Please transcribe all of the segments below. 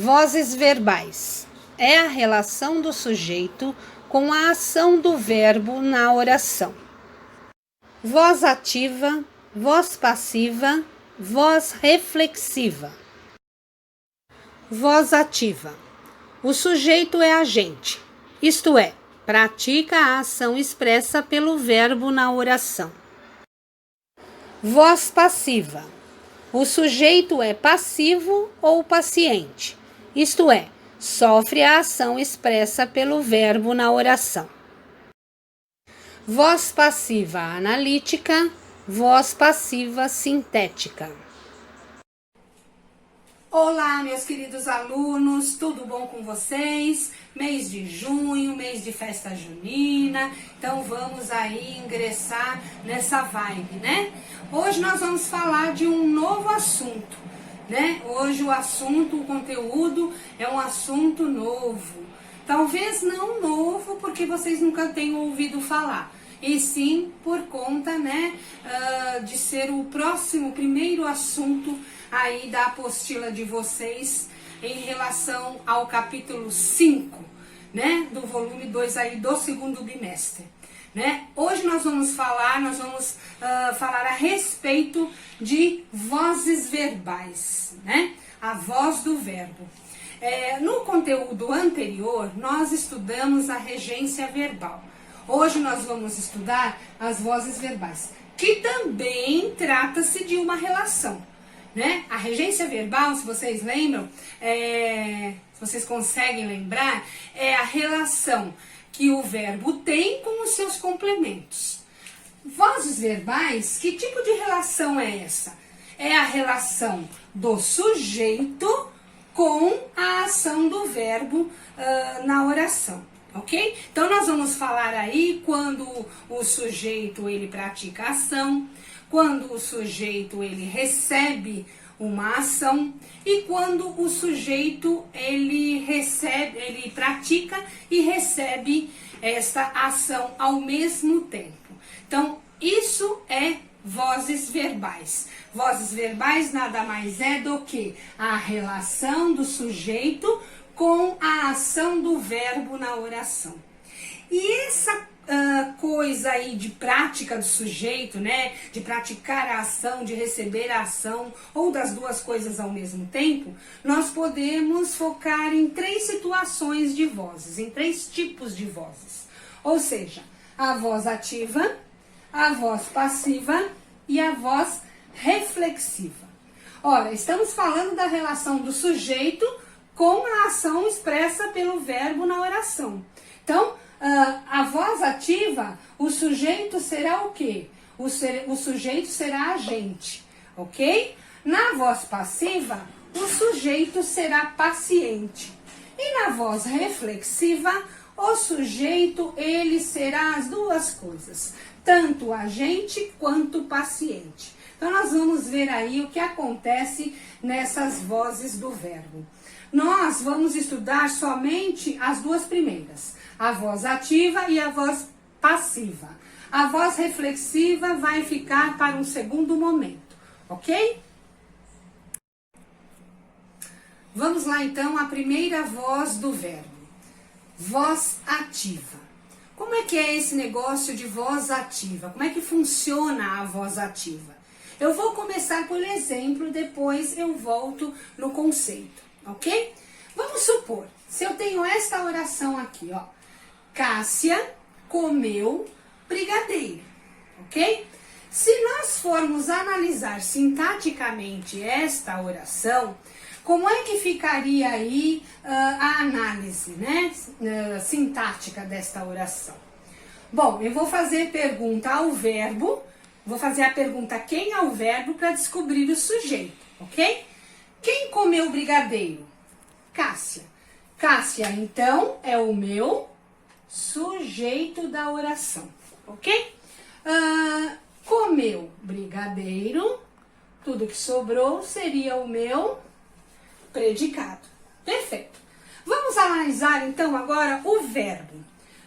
Vozes verbais. É a relação do sujeito com a ação do verbo na oração. Voz ativa, voz passiva, voz reflexiva. Voz ativa. O sujeito é agente, isto é, pratica a ação expressa pelo verbo na oração. Voz passiva. O sujeito é passivo ou paciente, isto é, sofre a ação expressa pelo verbo na oração. Voz passiva analítica, voz passiva sintética. Olá, meus queridos alunos, tudo bom com vocês? Mês de junho, mês de festa junina, então vamos aí ingressar nessa vibe, né? Hoje nós vamos falar de um novo assunto, né? Hoje o conteúdo é um assunto novo. Talvez não novo porque vocês nunca tenham ouvido falar, e sim por conta, né, de ser o primeiro assunto aí da apostila de vocês em relação ao capítulo 5, né, do volume 2 aí do segundo bimestre, né? Hoje nós vamos falar a respeito de vozes verbais, né? A voz do verbo. No conteúdo anterior, nós estudamos a regência verbal. Hoje nós vamos estudar as vozes verbais, que também trata-se de uma relação, né? A regência verbal, se vocês lembram, se vocês conseguem lembrar, é a relação que o verbo tem com os seus complementos. Vozes verbais, que tipo de relação é essa? É a relação do sujeito com a ação do verbo na oração. Ok? Então, nós vamos falar aí quando o sujeito ele pratica a ação, quando o sujeito ele recebe uma ação e quando o sujeito ele pratica e recebe esta ação ao mesmo tempo. Então, isso é vozes verbais. Vozes verbais nada mais é do que a relação do sujeito com a ação do verbo na oração. E essa coisa aí de prática do sujeito, né, de praticar a ação, de receber a ação, ou das duas coisas ao mesmo tempo, nós podemos focar em 3 situações de vozes, em 3 tipos de vozes. Ou seja, a voz ativa, a voz passiva e a voz reflexiva. Ora, estamos falando da relação do sujeito com a ação expressa pelo verbo na oração. Então, a voz ativa, o sujeito será o quê? O sujeito será agente, ok? Na voz passiva, o sujeito será paciente. E na voz reflexiva, o sujeito, ele será as duas coisas, tanto agente quanto paciente. Então, nós vamos ver aí o que acontece nessas vozes do verbo. Nós vamos estudar somente as 2 primeiras, a voz ativa e a voz passiva. A voz reflexiva vai ficar para um segundo momento, ok? Vamos lá então à primeira voz do verbo, voz ativa. Como é que é esse negócio de voz ativa? Como é que funciona a voz ativa? Eu vou começar por exemplo, depois eu volto no conceito. Ok? Vamos supor, se eu tenho esta oração aqui, ó. Cássia comeu brigadeiro, ok? Se nós formos analisar sintaticamente esta oração, como é que ficaria aí a análise, né, sintática desta oração? Bom, eu vou fazer pergunta ao verbo, vou fazer a pergunta quem é o verbo para descobrir o sujeito, ok? Quem comeu brigadeiro? Cássia. Cássia, então, é o meu sujeito da oração, ok? Comeu brigadeiro, tudo que sobrou seria o meu predicado. Perfeito. Vamos analisar, então, agora o verbo.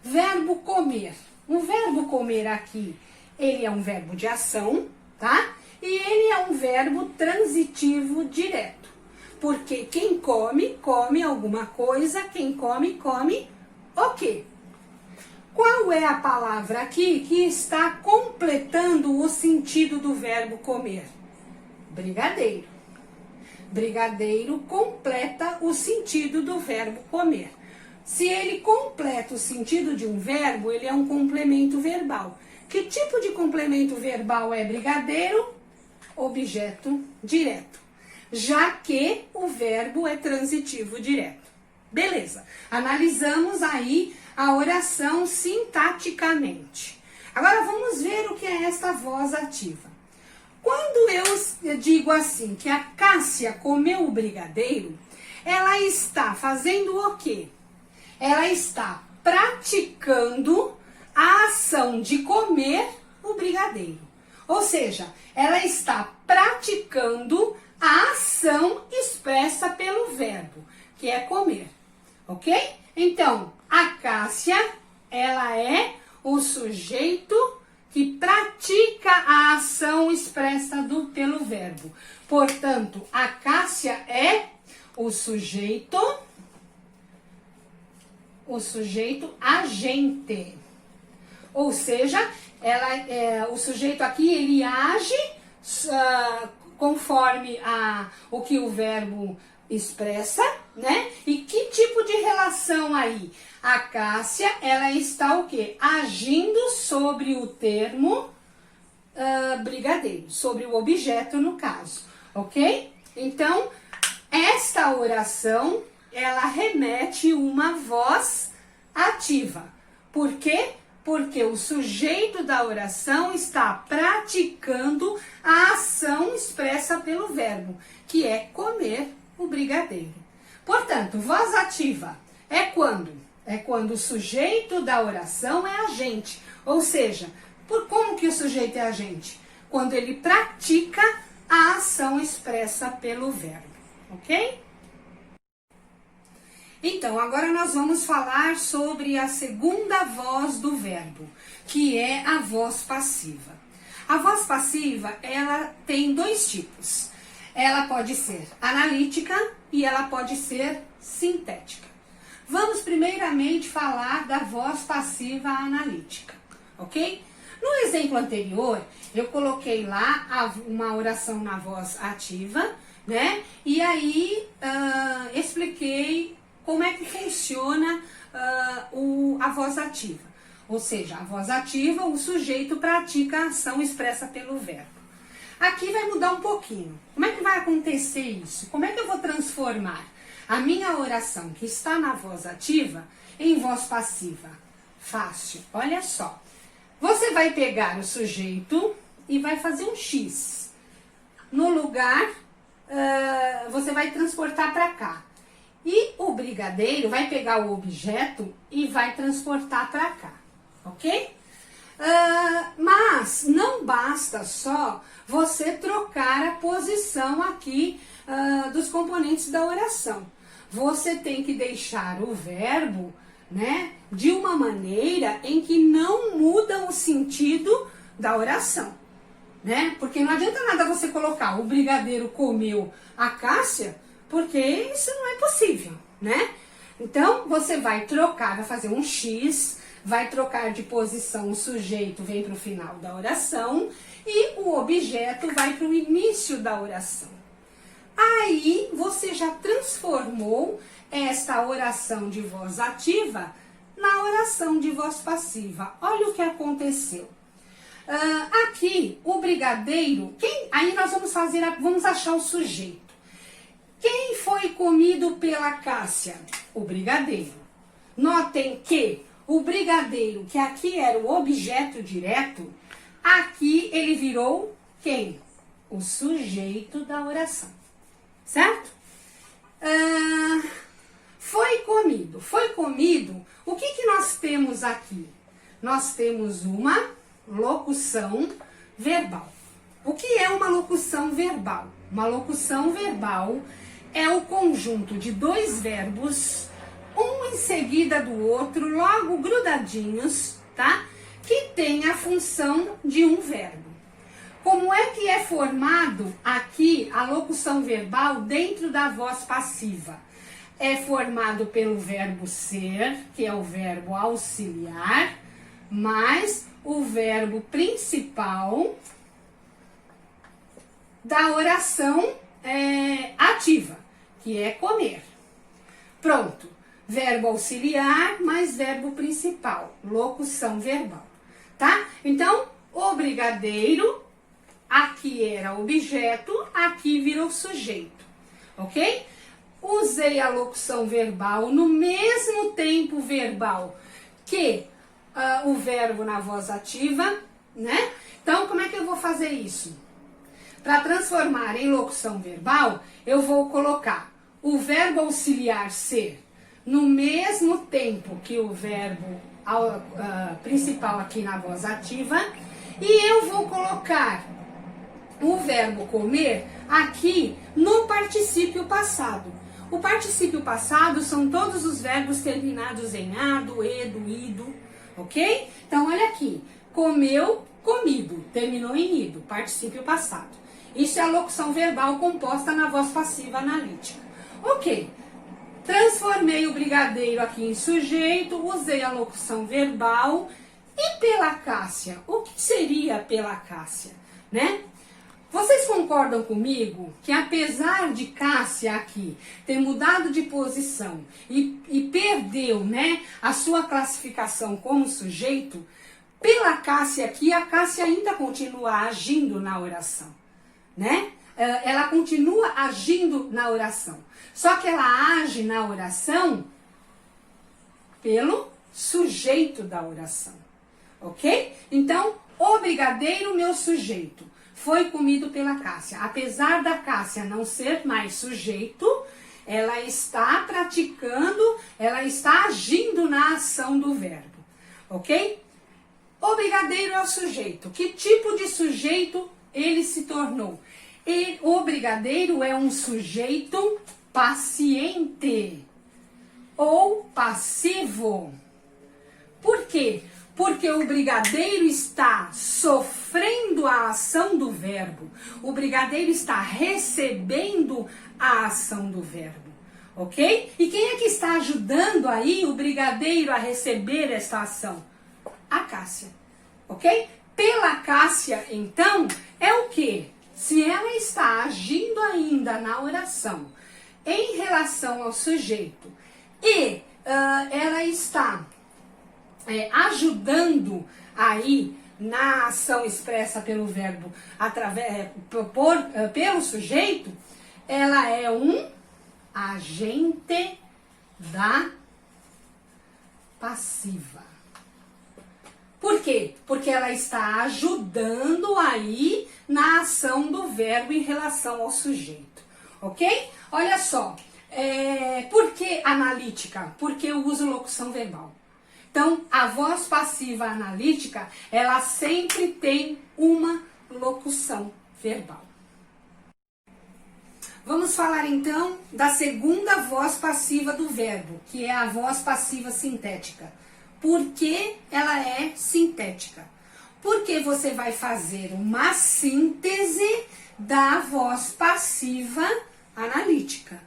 Verbo comer. O verbo comer aqui, ele é um verbo de ação, tá? E ele é um verbo transitivo direto. Porque quem come, come alguma coisa, quem come, come o quê? Qual é a palavra aqui que está completando o sentido do verbo comer? Brigadeiro. Brigadeiro completa o sentido do verbo comer. Se ele completa o sentido de um verbo, ele é um complemento verbal. Que tipo de complemento verbal é brigadeiro? Objeto direto, já que o verbo é transitivo direto. Beleza, analisamos aí a oração sintaticamente. Agora vamos ver o que é esta voz ativa. Quando eu digo assim, que a Cássia comeu o brigadeiro, ela está fazendo o quê? Ela está praticando a ação de comer o brigadeiro. Ou seja, ela está praticando a ação expressa pelo verbo, que é comer, ok? Então, a Cássia, ela é o sujeito que pratica a ação expressa pelo verbo. Portanto, a Cássia é o sujeito agente. Ou seja, o sujeito aqui, ele age conforme o que o verbo expressa, né? E que tipo de relação aí? A Cássia, ela está o quê? Agindo sobre o termo brigadeiro, sobre o objeto no caso, ok? Então, esta oração, ela remete uma voz ativa. Por quê? Porque o sujeito da oração está praticando a ação expressa pelo verbo, que é comer o brigadeiro. Portanto, voz ativa é quando? É quando o sujeito da oração é agente. Ou seja, como que o sujeito é agente? Quando ele pratica a ação expressa pelo verbo, ok? Então, agora nós vamos falar sobre a segunda voz do verbo, que é a voz passiva. A voz passiva, ela tem dois tipos. Ela pode ser analítica e ela pode ser sintética. Vamos primeiramente falar da voz passiva analítica, ok? No exemplo anterior, eu coloquei lá uma oração na voz ativa, né? E aí, expliquei como é que funciona a voz ativa. Ou seja, a voz ativa, o sujeito pratica a ação expressa pelo verbo. Aqui vai mudar um pouquinho. Como é que vai acontecer isso? Como é que eu vou transformar a minha oração que está na voz ativa em voz passiva? Fácil, olha só. Você vai pegar o sujeito e vai fazer um X. No lugar, você vai transportar para cá. E o brigadeiro vai pegar o objeto e vai transportar para cá, ok? Mas não basta só você trocar a posição aqui dos componentes da oração. Você tem que deixar o verbo, né, de uma maneira em que não muda o sentido da oração, né? Porque não adianta nada você colocar o brigadeiro comeu a Cássia, porque isso não é possível, né? Então, você vai trocar, vai fazer um X, vai trocar de posição o sujeito, vem para o final da oração, e o objeto vai para o início da oração. Aí, você já transformou esta oração de voz ativa na oração de voz passiva. Olha o que aconteceu. Aqui, o brigadeiro, aí nós vamos achar o sujeito. Quem foi comido pela Cássia? O brigadeiro. Notem que o brigadeiro, que aqui era o objeto direto, aqui ele virou quem? O sujeito da oração. Certo? Foi comido. Foi comido. O que nós temos aqui? Nós temos uma locução verbal. O que é uma locução verbal? Uma locução verbal é o conjunto de dois verbos, um em seguida do outro, logo grudadinhos, tá? Que tem a função de um verbo. Como é que é formado aqui a locução verbal dentro da voz passiva. É formado pelo verbo ser, que é o verbo auxiliar, mais o verbo principal da oração ativa, que é comer. Pronto. Verbo auxiliar mais verbo principal, locução verbal, tá? Então, o brigadeiro, aqui era objeto, aqui virou sujeito, ok? Usei a locução verbal no mesmo tempo verbal que o verbo na voz ativa, né? Então, como é que eu vou fazer isso? Para transformar em locução verbal, eu vou colocar o verbo auxiliar ser no mesmo tempo que o verbo principal aqui na voz ativa, e eu vou colocar o verbo comer aqui no particípio passado. O particípio passado são todos os verbos terminados em ado, edo, ido, ok? Então, olha aqui, comeu, comido, terminou em ido, particípio passado. Isso é a locução verbal composta na voz passiva analítica. Ok. Transformei o brigadeiro aqui em sujeito, usei a locução verbal. E pela Cássia? O que seria pela Cássia, né? Vocês concordam comigo que apesar de Cássia aqui ter mudado de posição e perdeu, né, a sua classificação como sujeito, pela Cássia aqui, a Cássia ainda continua agindo na oração, né? Ela continua agindo na oração. Só que ela age na oração pelo sujeito da oração, ok? Então, o brigadeiro, meu sujeito, foi comido pela Cássia. Apesar da Cássia não ser mais sujeito, ela está praticando, ela está agindo na ação do verbo, ok? O brigadeiro é o sujeito. Que tipo de sujeito ele se tornou? O brigadeiro é um sujeito paciente ou passivo. Por quê? Porque o brigadeiro está sofrendo a ação do verbo. O brigadeiro está recebendo a ação do verbo, ok? E quem é que está ajudando aí o brigadeiro a receber essa ação? A Cássia, ok? Pela Cássia, então, é o quê? Se ela está agindo ainda na oração em relação ao sujeito e ela está ajudando aí na ação expressa pelo verbo pelo sujeito, ela é um agente da passiva. Por quê? Porque ela está ajudando aí na ação do verbo em relação ao sujeito, ok? Olha só, por que analítica? Porque eu uso locução verbal. Então, a voz passiva analítica, ela sempre tem uma locução verbal. Vamos falar então da segunda voz passiva do verbo, que é a voz passiva sintética. Por que ela é sintética? Porque você vai fazer uma síntese da voz passiva analítica.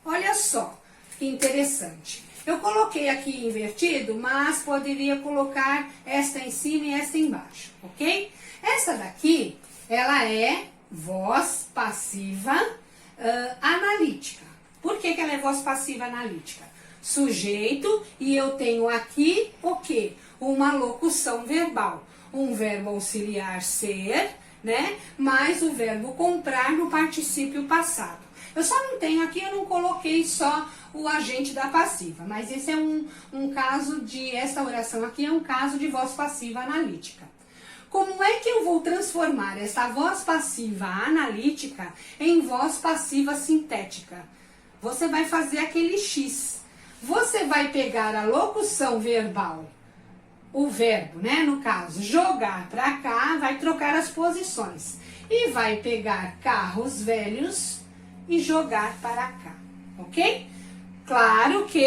Olha só, que interessante. Eu coloquei aqui invertido, mas poderia colocar esta em cima e esta embaixo, ok? Essa daqui, ela é voz passiva analítica. Por que ela é voz passiva analítica? Sujeito, e eu tenho aqui o quê? Uma locução verbal. Um verbo auxiliar ser, né? Mais o verbo comprar no particípio passado. Eu só não tenho aqui, eu não coloquei só o agente da passiva, mas esse é um caso essa oração aqui é um caso de voz passiva analítica. Como é que eu vou transformar essa voz passiva analítica em voz passiva sintética? Você vai fazer aquele X. Você vai pegar a locução verbal, o verbo, né, no caso, jogar para cá, vai trocar as posições. E vai pegar carros velhos e jogar para cá, ok? Claro que